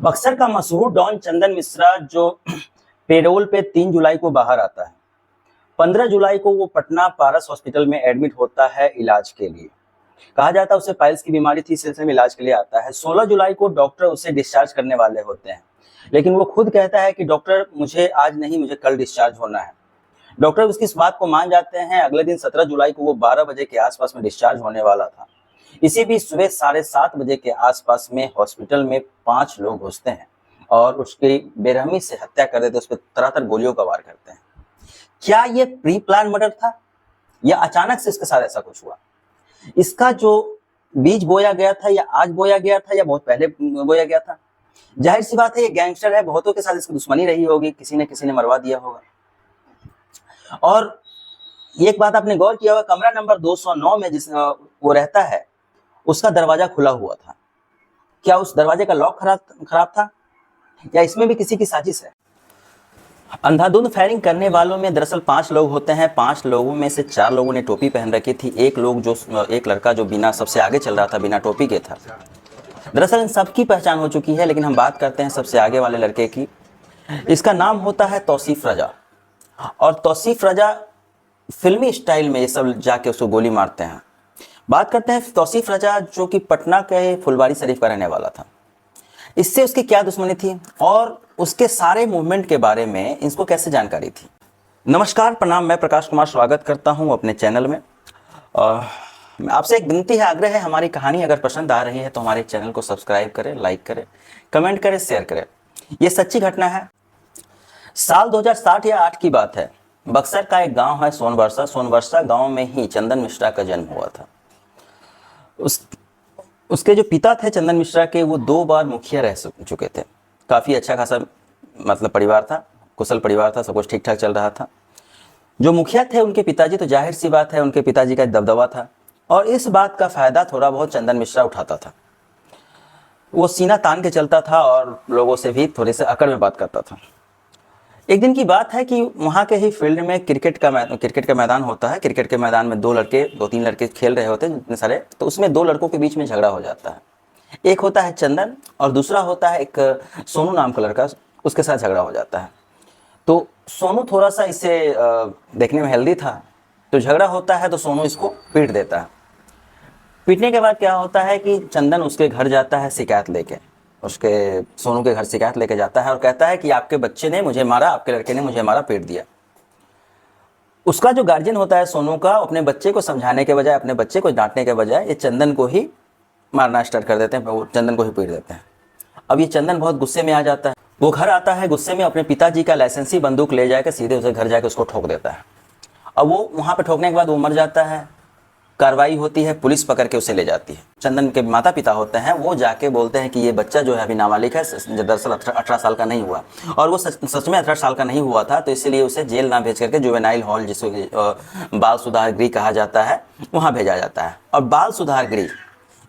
बक्सर का मशहूर डॉन चंदन मिश्रा जो पेरोल पे 3 जुलाई को बाहर आता है, 15 जुलाई को वो पटना पारस हॉस्पिटल में एडमिट होता है इलाज के लिए। कहा जाता है उसे पाइल्स की बीमारी थी, इस सिलसिले में इलाज के लिए आता है। 16 जुलाई को डॉक्टर उसे डिस्चार्ज करने वाले होते हैं, लेकिन वो खुद कहता है कि डॉक्टर मुझे आज नहीं, मुझे कल डिस्चार्ज होना है। डॉक्टर उसकी इस बात को मान जाते हैं। अगले दिन 17 जुलाई को वो 12 बजे के आसपास में डिस्चार्ज होने वाला था। इसी बीच सुबह 7:30 बजे के आसपास में हॉस्पिटल में 5 लोग घुसते हैं और उसकी बेरहमी से हत्या कर देते, उस पर तरह गोलियों का वार करते हैं। क्या ये प्री प्लान मर्डर था या अचानक से इसके साथ ऐसा कुछ हुआ? इसका जो बीज बोया गया था या आज बोया गया था या बहुत पहले बोया गया था? जाहिर सी बात है, ये गैंगस्टर है, बहुतों के साथ इसकी दुश्मनी रही होगी, किसी ने किसी ने मरवा दिया होगा। और एक बात आपने गौर किया होगा, कमरा नंबर 209 में जिस वो रहता है उसका दरवाजा खुला हुआ था। क्या उस दरवाजे का लॉक खराब था या इसमें भी किसी की साजिश है? अंधाधुंध फायरिंग करने वालों में दरअसल 5 लोग होते हैं। 5 लोगों में से 4 लोगों ने टोपी पहन रखी थी। एक लड़का जो बिना सबसे आगे चल रहा था, बिना टोपी के था। दरअसल इन सबकी पहचान हो चुकी है, लेकिन हम बात करते हैं सबसे आगे वाले लड़के की। इसका नाम होता है तौसीफ रजा। और तौसीफ रजा फिल्मी स्टाइल में ये सब जाके उसको गोली मारते हैं। बात करते हैं तौसीफ रजा, जो कि पटना के फुलवारी शरीफ का रहने वाला था। इससे उसकी क्या दुश्मनी थी और उसके सारे मूवमेंट के बारे में इसको कैसे जानकारी थी? नमस्कार, प्रणाम, मैं प्रकाश कुमार स्वागत करता हूं अपने चैनल में। आपसे एक विनती है, आग्रह है, हमारी कहानी अगर पसंद आ रही है तो हमारे चैनल को सब्सक्राइब करें, लाइक करें, कमेंट करें, शेयर करें। ये सच्ची घटना है। साल 2007 या 8 की बात है। बक्सर का एक गांव है सोनवर्षा। सोनवर्षा गांव में ही चंदन मिश्रा का जन्म हुआ था। उसके जो पिता थे चंदन मिश्रा के, वो 2 बार मुखिया रह चुके थे। काफ़ी अच्छा खासा मतलब परिवार था, कुशल परिवार था, सब कुछ ठीक ठाक चल रहा था। जो मुखिया थे उनके पिताजी, तो जाहिर सी बात है उनके पिताजी का दबदबा था और इस बात का फ़ायदा थोड़ा बहुत चंदन मिश्रा उठाता था। वो सीना तान के चलता था और लोगों से भी थोड़े से अकड़ में बात करता था। एक दिन की बात है कि वहाँ के ही फील्ड में क्रिकेट का मैदान होता है। क्रिकेट के मैदान में 2-3 लड़के खेल रहे होते हैं जितने सारे, तो उसमें 2 लड़कों के बीच में झगड़ा हो जाता है। एक होता है चंदन और दूसरा होता है एक सोनू नाम का लड़का, उसके साथ झगड़ा हो जाता है। तो सोनू थोड़ा सा इसे देखने में हेल्दी था, तो झगड़ा होता है तो सोनू इसको पीट देता है। पीटने के बाद क्या होता है कि चंदन उसके घर जाता है शिकायत लेके, उसके सोनू के घर शिकायत लेके जाता है और कहता है कि आपके बच्चे ने मुझे मारा, आपके लड़के ने मुझे मारा, पीट दिया। उसका जो गार्जियन होता है सोनू का, अपने बच्चे को समझाने के बजाय, अपने बच्चे को डांटने के बजाय ये चंदन को ही मारना स्टार्ट कर देते हैं, वो चंदन को ही पीट देते हैं। अब ये चंदन बहुत गुस्से में आ जाता है। वो घर आता है गुस्से में, अपने पिताजी का लाइसेंसी बंदूक ले जाकर सीधे उसे घर जाकर उसको ठोक देता है। अब वो वहाँ पर ठोकने के बाद वो मर जाता है। कार्रवाई होती है, पुलिस पकड़ के उसे ले जाती है। चंदन के माता पिता होते हैं, वो जाके बोलते हैं कि ये बच्चा जो है अभी नाबालिग है, दरअसल 18 साल का नहीं हुआ। और वो सच में 18 साल का नहीं हुआ था, तो इसलिए उसे जेल ना भेज करके जुवेनाइल हॉल, जिसको बाल सुधार गृह कहा जाता है, वहाँ भेजा जाता है। और बाल सुधार गृह,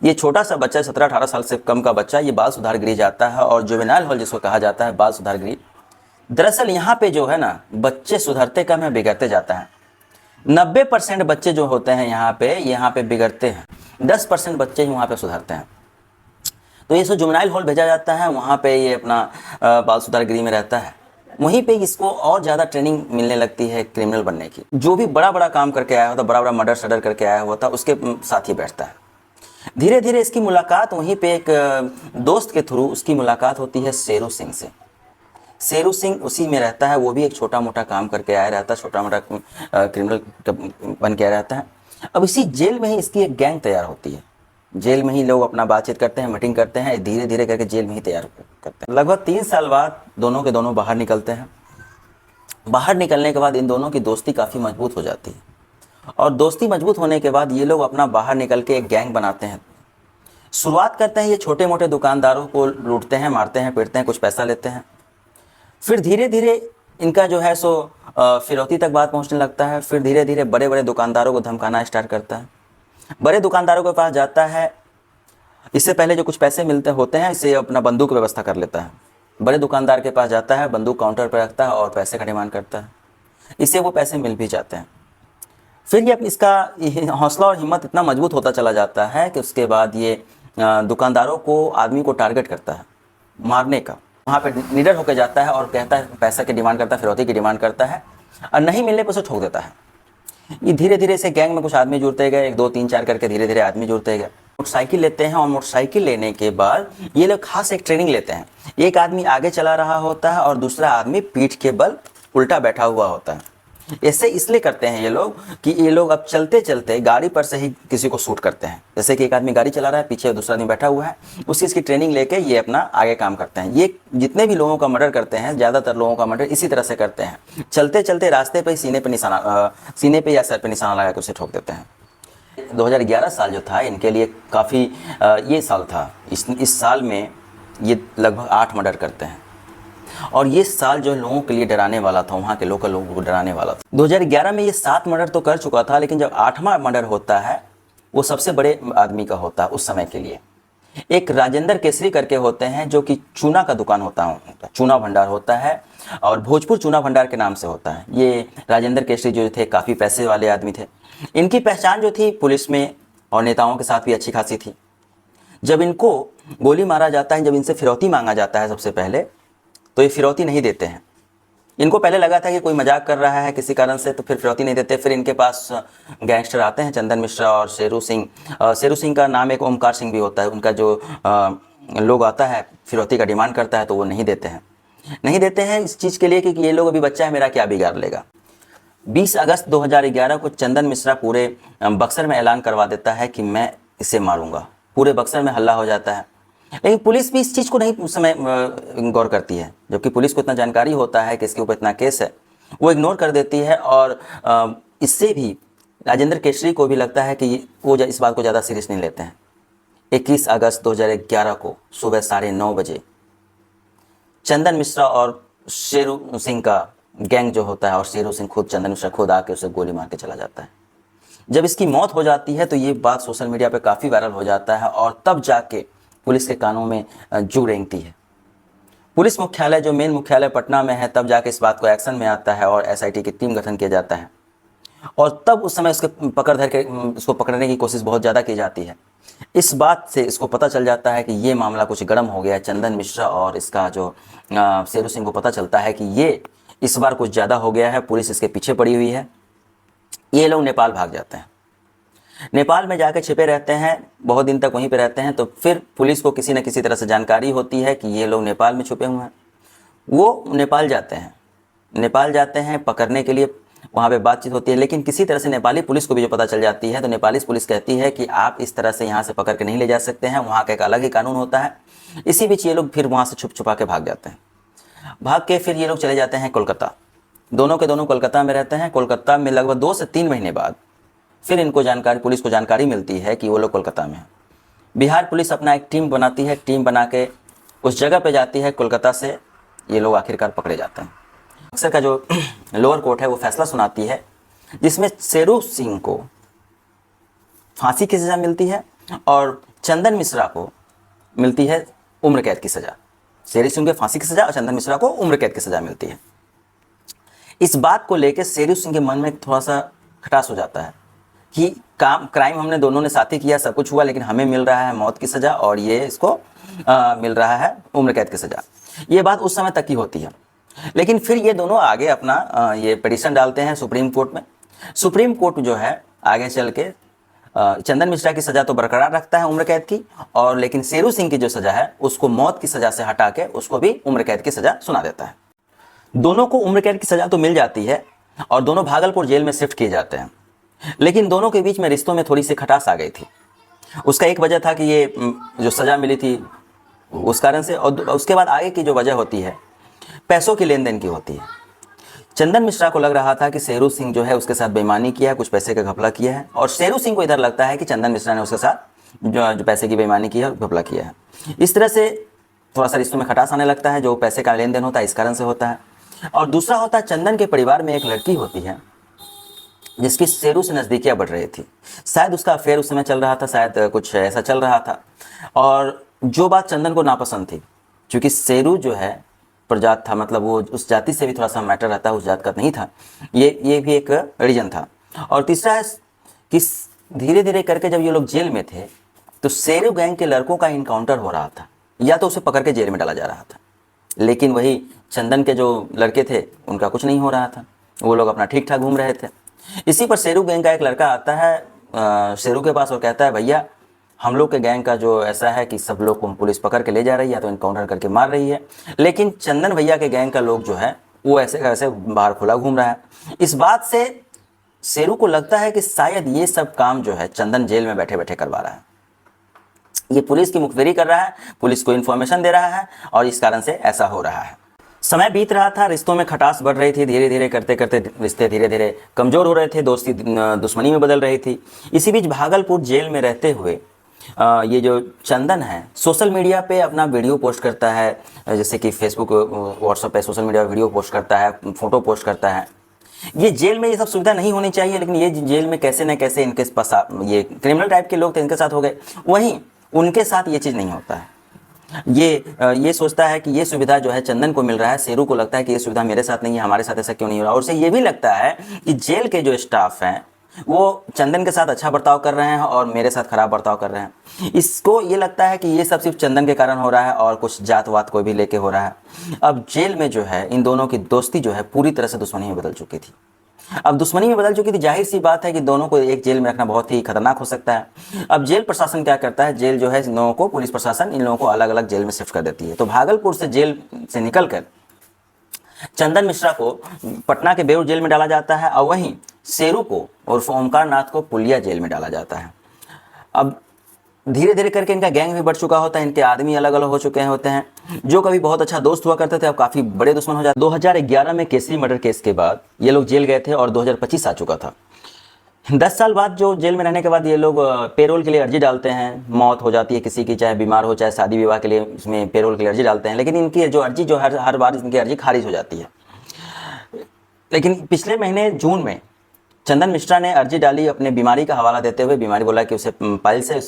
ये छोटा सा बच्चा 17-18 साल से कम का बच्चा ये बाल सुधार गृह जाता है। और जुवेनाइल हॉल जिसको कहा जाता है, बाल सुधार गृह, दरअसल यहाँ पे जो है ना, बच्चे सुधरते कम है, बिगड़ते जाता है। 90% बच्चे जो होते हैं यहाँ पे बिगड़ते हैं, 10% बच्चे ही वहाँ पे सुधरते हैं। तो ये जुवेनाइल हॉल भेजा जाता है, वहाँ पे ये अपना बाल सुधार गृह में रहता है। वहीं पे इसको और ज़्यादा ट्रेनिंग मिलने लगती है क्रिमिनल बनने की। जो भी बड़ा बड़ा काम करके आया होता, बड़ा बड़ा मर्डर शर्डर करके आया हुआ था, उसके साथ ही बैठता है। धीरे धीरे इसकी मुलाकात वहीं पे एक दोस्त के थ्रू उसकी मुलाकात होती है शेरू सिंह से। शेरू सिंह उसी में रहता है, वो भी एक छोटा मोटा काम करके आया रहता है, छोटा मोटा क्रिमिनल बन के आया रहता है। अब इसी जेल में ही इसकी एक गैंग तैयार होती है। जेल में ही लोग अपना बातचीत करते हैं, मीटिंग करते हैं, धीरे धीरे करके जेल में ही तैयार करते हैं। लगभग 3 साल बाद दोनों के दोनों बाहर निकलते हैं। बाहर निकलने के बाद इन दोनों की दोस्ती काफ़ी मजबूत हो जाती है और दोस्ती मजबूत होने के बाद ये लोग अपना बाहर निकल के एक गैंग बनाते हैं। शुरुआत करते हैं, ये छोटे मोटे दुकानदारों को लूटते हैं, मारते हैं, पीटते हैं, कुछ पैसा लेते हैं। फिर धीरे धीरे इनका जो है सो फिरौती तक बात पहुंचने लगता है। फिर धीरे धीरे बड़े बड़े दुकानदारों को धमकाना स्टार्ट करता है। बड़े दुकानदारों के पास जाता है, इससे पहले जो कुछ पैसे मिलते होते हैं इससे अपना बंदूक की व्यवस्था कर लेता है। बड़े दुकानदार के पास जाता है, बंदूक काउंटर पर रखता है और पैसे का डिमांड करता है। इससे वो पैसे मिल भी जाते हैं। फिर ये इसका हौसला और हिम्मत इतना मजबूत होता चला जाता है कि उसके बाद ये दुकानदारों को, आदमी को टारगेट करता है। मारने का। वहाँ पे निडर होकर जाता है और कहता है, पैसा की डिमांड करता है, फिरौती की डिमांड करता है और नहीं मिलने पर उसे ठोक देता है। ये धीरे धीरे से गैंग में कुछ आदमी जुड़ते गए, 1 2 3 4 करके धीरे धीरे आदमी जुड़ते गए। मोटरसाइकिल लेते हैं और मोटरसाइकिल लेने के बाद ये लोग खास एक ट्रेनिंग लेते हैं। एक आदमी आगे चला रहा होता है और दूसरा आदमी पीठ के बल उल्टा बैठा हुआ होता है। ऐसे इसलिए करते हैं ये लोग कि ये लोग अब चलते चलते गाड़ी पर से ही किसी को शूट करते हैं। जैसे कि एक आदमी गाड़ी चला रहा है, पीछे दूसरा आदमी बैठा हुआ है, उस चीज़ की ट्रेनिंग लेके ये अपना आगे काम करते हैं। ये जितने भी लोगों का मर्डर करते हैं, ज़्यादातर लोगों का मर्डर इसी तरह से करते हैं। चलते चलते रास्ते पर सीने पे या सर पे निशाना लगा के उसे ठोक देते हैं। 2011 साल जो था इनके लिए काफ़ी ये साल था। इस साल में ये लगभग 8 मर्डर करते हैं और ये साल जो लोगों के लिए डराने वाला था, वहाँ के लोकल लोगों को डराने वाला था। 2011 में ये 7 मर्डर तो कर चुका था, लेकिन जब 8वां मर्डर होता है वो सबसे बड़े आदमी का होता है उस समय के लिए। एक राजेंद्र केसरी करके होते हैं जो कि चूना का दुकान होता है, चूना भंडार होता है और भोजपुर चूना भंडार के नाम से होता है। ये राजेंद्र केसरी जो थे काफ़ी पैसे वाले आदमी थे। इनकी पहचान जो थी पुलिस में और नेताओं के साथ भी अच्छी खासी थी। जब इनको गोली मारा जाता है, जब इनसे फिरौती मांगा जाता है सबसे पहले, तो ये फिरौती नहीं देते हैं। इनको पहले लगा था कि कोई मजाक कर रहा है किसी कारण से, तो फिर फिरौती नहीं देते। फिर इनके पास गैंगस्टर आते हैं, चंदन मिश्रा और शेरू सिंह। शेरू सिंह का नाम एक ओमकार सिंह भी होता है। उनका जो लोग आता है फिरौती का डिमांड करता है तो वो नहीं देते हैं इस चीज़ के लिए कि ये लोग अभी बच्चा है, मेरा क्या बिगाड़ लेगा। 20 अगस्त 2011 को चंदन मिश्रा पूरे बक्सर में ऐलान करवा देता है कि मैं इसे मारूंगा। पूरे बक्सर में हल्ला हो जाता है, लेकिन पुलिस भी इस चीज़ को नहीं उस समय गौर करती है। जबकि पुलिस को इतना जानकारी होता है कि इसके ऊपर इतना केस है, वो इग्नोर कर देती है। और इससे भी राजेंद्र केसरी को भी लगता है कि वो इस बात को ज़्यादा सीरियस नहीं लेते हैं। 21 अगस्त 2011 को सुबह 9:30 बजे चंदन मिश्रा और शेरू सिंह का गैंग जो होता है, और शेरू सिंह खुद, चंदन मिश्रा खुद आके उसे गोली मार के चला जाता है। जब इसकी मौत हो जाती है तो ये बात सोशल मीडिया पे काफ़ी वायरल हो जाता है और तब जाके पुलिस के कानों में जू रेंगती है। पुलिस मुख्यालय, जो मेन मुख्यालय पटना में है, तब जाके इस बात को एक्शन में आता है और एसआईटी की टीम गठन किया जाता है। और तब उस समय उसको पकड़ने की कोशिश बहुत ज़्यादा की जाती है। इस बात से इसको पता चल जाता है कि ये मामला कुछ गर्म हो गया है। चंदन मिश्रा और इसका जो शेरू सिंह को पता चलता है कि ये इस बार कुछ ज़्यादा हो गया है, पुलिस इसके पीछे पड़ी हुई है। ये लोग नेपाल भाग जाते हैं। नेपाल में जाकर छिपे रहते हैं, बहुत दिन तक वहीं पे रहते हैं। तो फिर पुलिस को किसी न किसी तरह से जानकारी होती है कि ये लोग नेपाल में छुपे हुए हैं। वो नेपाल जाते हैं पकड़ने के लिए। वहाँ पे बातचीत होती है, लेकिन किसी तरह से नेपाली पुलिस को भी जो पता चल जाती है, तो नेपाली पुलिस कहती है कि आप इस तरह से यहाँ से पकड़ के नहीं ले जा सकते हैं, वहाँ का एक अलग ही कानून होता है। इसी बीच ये लोग फिर वहाँ से छुपा के भाग जाते हैं। भाग के फिर ये लोग चले जाते हैं कोलकाता। दोनों के दोनों कोलकाता में रहते हैं। कोलकाता में लगभग 2 से 3 महीने बाद फिर पुलिस को जानकारी मिलती है कि वो लोग कोलकाता में हैं। बिहार पुलिस अपना एक टीम बनाती है। टीम बना के उस जगह पे जाती है। कोलकाता से ये लोग आखिरकार पकड़े जाते हैं। बक्सर का जो लोअर कोर्ट है वो फैसला सुनाती है, जिसमें शेरू सिंह को फांसी की सज़ा मिलती है और चंदन मिश्रा को मिलती है उम्र कैद की सज़ा। शेरू सिंह को फांसी की सज़ा और चंदन मिश्रा को उम्र कैद की सज़ा मिलती है। इस बात को लेकर शेरू सिंह के मन में थोड़ा सा खटास हो जाता है कि क्राइम हमने दोनों ने साथ ही किया, सब कुछ हुआ, लेकिन हमें मिल रहा है मौत की सज़ा और ये इसको मिल रहा है उम्र कैद की सज़ा। ये बात उस समय तक की होती है। लेकिन फिर ये दोनों आगे अपना ये पिटीशन डालते हैं सुप्रीम कोर्ट में। सुप्रीम कोर्ट जो है आगे चल के चंदन मिश्रा की सज़ा तो बरकरार रखता है उम्र कैद की, और लेकिन शेरू सिंह की जो सज़ा है उसको मौत की सज़ा से हटा के उसको भी उम्र कैद की सज़ा सुना देता है। दोनों को उम्र कैद की सज़ा तो मिल जाती है और दोनों भागलपुर जेल में शिफ्ट किए जाते हैं। लेकिन दोनों के बीच में रिश्तों में थोड़ी सी खटास आ गई थी। उसका एक वजह था कि ये जो सज़ा मिली थी उस कारण से, और उसके बाद आगे की जो वजह होती है पैसों की लेन देन की होती है। चंदन मिश्रा को लग रहा था कि शेरू सिंह जो है उसके साथ बेईमानी किया है, कुछ पैसे का घपला किया है, और शेरू सिंह को इधर लगता है कि चंदन मिश्रा ने उसके साथ जो पैसे की बेईमानी की है, घपला किया है। इस तरह से थोड़ा सा रिश्तों में खटास आने लगता है। जो पैसे का लेन देन होता है इस कारण से होता है। और दूसरा होता है, चंदन के परिवार में एक लड़की होती है जिसकी शेरू से नज़दीकियाँ बढ़ रही थी। शायद उसका अफेयर उस समय चल रहा था, शायद कुछ ऐसा चल रहा था। और जो बात चंदन को नापसंद थी, क्योंकि शेरू जो है प्रजात था, मतलब वो उस जाति से भी थोड़ा सा मैटर रहता है, उस जात का नहीं था, ये भी एक रीजन था। और तीसरा है कि धीरे धीरे करके जब ये लोग जेल में थे तो शेरू गैंग के लड़कों का इनकाउंटर हो रहा था। या तो उसे पकड़ के जेल में डाला जा रहा था। लेकिन वही चंदन के जो लड़के थे उनका कुछ नहीं हो रहा था, वो लोग अपना ठीक ठाक घूम रहे थे। इसी पर शेरू गैंग का एक लड़का आता है शेरू के पास और कहता है, भैया हम लोग के गैंग का जो ऐसा है कि सब लोग को पुलिस पकड़ के ले जा रही है, तो इनकाउंटर करके मार रही है, लेकिन चंदन भैया के गैंग का लोग जो है वो ऐसे कैसे बाहर खुला घूम रहा है। इस बात से शेरू को लगता है कि शायद ये सब काम जो है चंदन जेल में बैठे बैठे करवा रहा है, ये पुलिस की मुखबिरी कर रहा है, पुलिस को इन्फॉर्मेशन दे रहा है और इस कारण से ऐसा हो रहा है। समय बीत रहा था, रिश्तों में खटास बढ़ रही थी, धीरे धीरे करते करते रिश्ते धीरे धीरे कमज़ोर हो रहे थे, दोस्ती दुश्मनी में बदल रही थी। इसी बीच भागलपुर जेल में रहते हुए ये जो चंदन है सोशल मीडिया पे अपना वीडियो पोस्ट करता है, जैसे कि फेसबुक व्हाट्सएप पे सोशल मीडिया वीडियो पोस्ट करता है, फ़ोटो पोस्ट करता है। ये जेल में ये सब सुविधा नहीं होनी चाहिए, लेकिन ये जेल में कैसे न कैसे इनके पास ये क्रिमिनल टाइप के लोग थे, इनके साथ हो गए। वहीं उनके साथ ये चीज़ नहीं होता है। ये सोचता है कि ये सुविधा जो है चंदन को मिल रहा है, शेरू को लगता है कि ये सुविधा मेरे साथ नहीं है, हमारे साथ ऐसा क्यों नहीं हो रहा। और उसे ये भी लगता है कि जेल के जो स्टाफ हैं वो चंदन के साथ अच्छा बर्ताव कर रहे हैं और मेरे साथ खराब बर्ताव कर रहे हैं। इसको ये लगता है कि ये सब सिर्फ चंदन के कारण हो रहा है और कुछ जात वात को भी लेके हो रहा है। अब जेल में जो है इन दोनों की दोस्ती जो है पूरी तरह से दुश्मनी में बदल चुकी थी। अब दुश्मनी में बदल चुकी थी, जाहिर सी बात है कि दोनों को एक जेल में रखना बहुत ही खतरनाक हो सकता है। अब जेल प्रशासन क्या करता है, जेल जो है इन लोगों को, पुलिस प्रशासन इन लोगों को अलग अलग जेल में शिफ्ट कर देती है। तो भागलपुर से जेल से निकलकर चंदन मिश्रा को पटना के बेऊर जेल में डाला जाता है और वहीं शेरू को और ओमकार नाथ को पुलिया जेल में डाला जाता है। अब धीरे धीरे करके इनका गैंग भी बढ़ चुका होता है, इनके आदमी अलग अलग हो चुके होते हैं। जो कभी बहुत अच्छा दोस्त हुआ करते थे अब काफ़ी बड़े दुश्मन हो जाते। 2011 में केसरी मर्डर केस के बाद ये लोग जेल गए थे और 2025 आ चुका था। 10 साल बाद जो जेल में रहने के बाद ये लोग पेरोल के लिए अर्जी डालते हैं, मौत हो जाती है किसी की, चाहे बीमार हो चाहे शादी विवाह के लिए, इसमें पेरोल के लिए अर्जी डालते हैं, लेकिन इनकी जो अर्जी जो हर बार इनकी अर्जी खारिज हो जाती है। लेकिन पिछले महीने जून में चंदन मिश्रा ने अर्जी डाली अपने बीमारी का हवाला देते हुए। बीमारी बोला कि उसे पाइल्स है,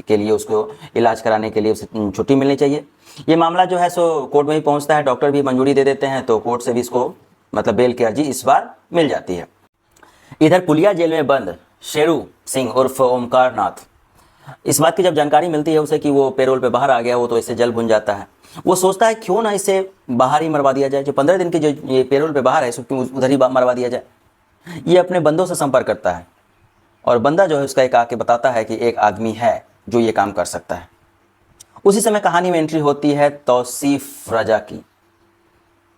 के लिए उसको इलाज कराने के लिए उसे छुट्टी मिलनी चाहिए। ये मामला जो है सो कोर्ट में ही पहुंचता है, डॉक्टर भी मंजूरी दे देते हैं, तो कोर्ट से भी इसको मतलब बेल की अर्जी इस बार मिल जाती है। इधर पुलिया जेल में बंद शेरू सिंह उर्फ ओमकार नाथ, इस बात की जब जानकारी मिलती है उसे कि वो पेरोल पे बाहर आ गया, वो तो इससे जल भुन जाता है। वो सोचता है क्यों ना इसे बाहर ही मरवा दिया जाए, जो 15 दिन की जो ये पेरोल पे बाहर है इसको क्यों उधर ही मरवा दिया जाए। ये अपने बंदों से संपर्क करता है और बंदा जो है उसका एक आके बताता है कि एक आदमी है जो ये काम कर सकता है। उसी समय कहानी में एंट्री होती है तौसीफ रजा की।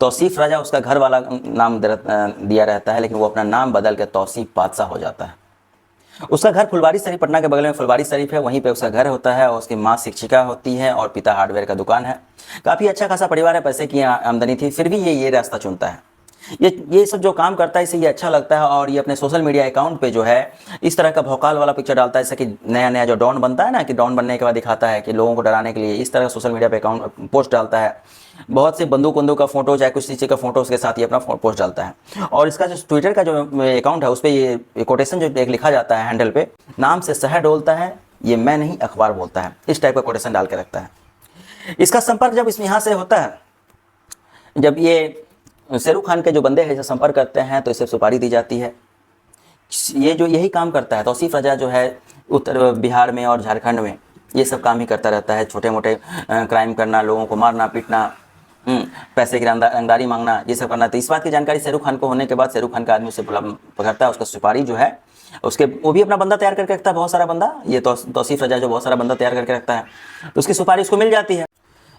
तौसीफ रजा उसका घर वाला नाम दिया रहता है, लेकिन वो अपना नाम बदल के तौसीफ बादशाह हो जाता है। उसका घर फुलवारी शरीफ, पटना के बगल में फुलवारी शरीफ है, वहीं पे उसका घर होता है और उसकी माँ शिक्षिका होती है और पिता हार्डवेयर का दुकान है। काफ़ी अच्छा खासा परिवार है, पैसे की आमदनी थी, फिर भी ये रास्ता चुनता है। ये सब जो काम करता है इसे ये अच्छा लगता है और ये अपने सोशल मीडिया अकाउंट पे जो है इस तरह का भौकाल वाला पिक्चर डालता है, जैसे कि नया नया जो डॉन बनता है ना, कि डॉन बनने के बाद दिखाता है कि लोगों को डराने के लिए इस तरह सोशल मीडिया पे अकाउंट पोस्ट डालता है। बहुत से बंदूक का फोटो चाहे कुछ चीज़ का फोटो उसके साथ ही अपना पोस्ट डालता है। और इसका जो ट्विटर का जो अकाउंट है उस पर ये कोटेशन जो एक लिखा जाता है हैंडल पे, नाम से शहर डोलता है ये मैं नहीं अखबार बोलता है, इस टाइप का कोटेशन डाल के रखता है। इसका संपर्क जब इसमें यहाँ से होता है, जब ये शेरू खान के जो बंदे हैं इसे संपर्क करते हैं तो इसे सुपारी दी जाती है। ये जो यही काम करता है तौसीफ रजा जो है उत्तर बिहार में और झारखंड में ये सब काम ही करता रहता है, छोटे मोटे क्राइम करना, लोगों को मारना पीटना, पैसे की रंगदारी मांगना, ये सब करना। तो इस बात की जानकारी शेरू खान को होने के बाद शेरू खान का आदमी उसे पकड़ता है, उसका सुपारी जो है उसके वो भी अपना बंदा तैयार करके रखता है, बहुत सारा बंदा, ये तौसीफ रजा जो बहुत सारा बंदा तैयार करके रखता है, तो उसकी सुपारी उसको मिल जाती है।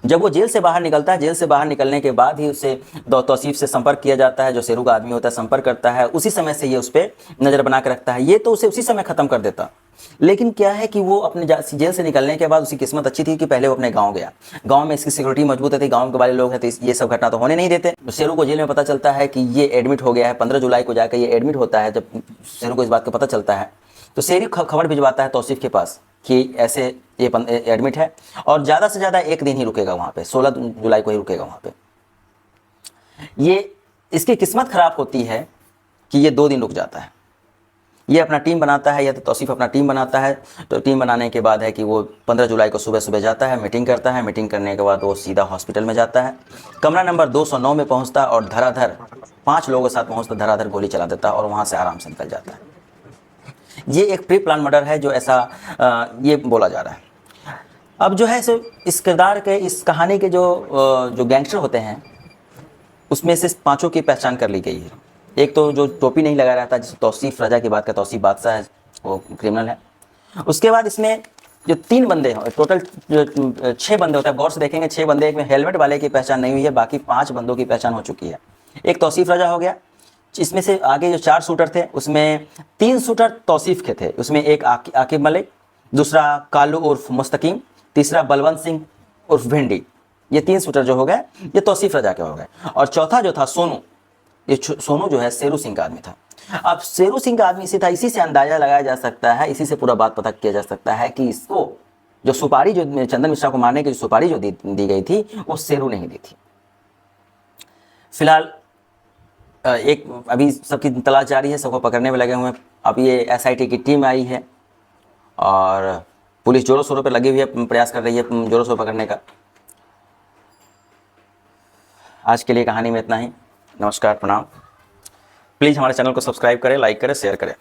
जब वो जेल से बाहर निकलता है, जेल से बाहर निकलने के बाद ही उससे तौसीफ से संपर्क किया जाता है, जो शेरू का आदमी होता है संपर्क करता है, उसी समय से ये उस पर नज़र बना के रखता है। ये तो उसे उसी समय ख़त्म कर देता। लेकिन क्या है कि वो अपने जेल से निकलने के बाद उसकी किस्मत अच्छी थी कि पहले वो अपने गांव गया, गांव में इसकी सिक्योरिटी मजबूत थी, गांव के वाले लोग हैं तो ये सब घटना तो होने नहीं देते। शेरू को जेल में पता चलता है कि ये एडमिट हो गया है, 15 जुलाई को जाकर ये एडमिट होता है। जब शेरू को इस बात का पता चलता है तो शेरू खबर भिजवाता है तौसीफ के पास कि ऐसे ये एडमिट है और ज़्यादा से ज़्यादा 1 दिन ही रुकेगा वहाँ पे, 16 जुलाई को ही रुकेगा वहाँ पे। ये इसकी किस्मत ख़राब होती है कि ये 2 दिन रुक जाता है। ये अपना टीम बनाता है, या तो तौसीफ अपना टीम बनाता है, तो टीम बनाने के बाद है कि वो 15 जुलाई को सुबह सुबह जाता है, मीटिंग करता है, मीटिंग करने के बाद वो सीधा हॉस्पिटल में जाता है, कमरा नंबर 209 में पहुँचता और धराधर 5 लोगों के साथ पहुँचता, धराधर गोली चला देता और वहाँ से आराम से निकल जाता है। ये एक प्री प्लान मर्डर है जो ऐसा ये बोला जा रहा है। अब जो है सो इस किरदार के, इस कहानी के जो गैंगस्टर होते हैं उसमें से 5 की पहचान कर ली गई है। एक तो जो टोपी नहीं लगा रहता, जिस तौसीफ रजा की बात का, तौसीफ बादशाह है, वो क्रिमिनल है। उसके बाद इसमें जो 3 बंदे हैं, टोटल 6 बंदे होते हैं, गौर से देखेंगे 6 बंदे, एक में हेलमेट वाले की पहचान नहीं हुई है, बाकी 5 बंदों की पहचान हो चुकी है। एक तौसीफ रजा हो गया, इसमें से आगे जो 4 शूटर थे उसमें 3 शूटर तौसीफ के थे, उसमें एक आकिब मलिक, दूसरा कालू उर्फ मुस्तकीम, तीसरा बलवंत सिंह उर्फ भिंडी। ये 3 शूटर जो हो गए ये तौसीफ रजा के हो गए। और चौथा जो था सोनू, ये सोनू जो है शेरू सिंह का आदमी था। अब शेरू सिंह का आदमी इसी था, इसी से अंदाजा लगाया जा सकता है, इसी से पूरा बात पता किया जा सकता है कि इसको जो सुपारी, जो चंदन मिश्रा को मारने की जो सुपारी जो दी गई थी वो शेरू नहीं दी थी। फिलहाल एक अभी सबकी तलाश जारी है, सबको पकड़ने में लगे हुए हैं। अब ये एसआईटी की टीम आई है और पुलिस जोरों शोरों पर लगी हुई है, प्रयास कर रही है जोरों शोरों पकड़ने का। आज के लिए कहानी में इतना ही। नमस्कार, प्रणाम। प्लीज़ हमारे चैनल को सब्सक्राइब करें, लाइक करें, शेयर करें।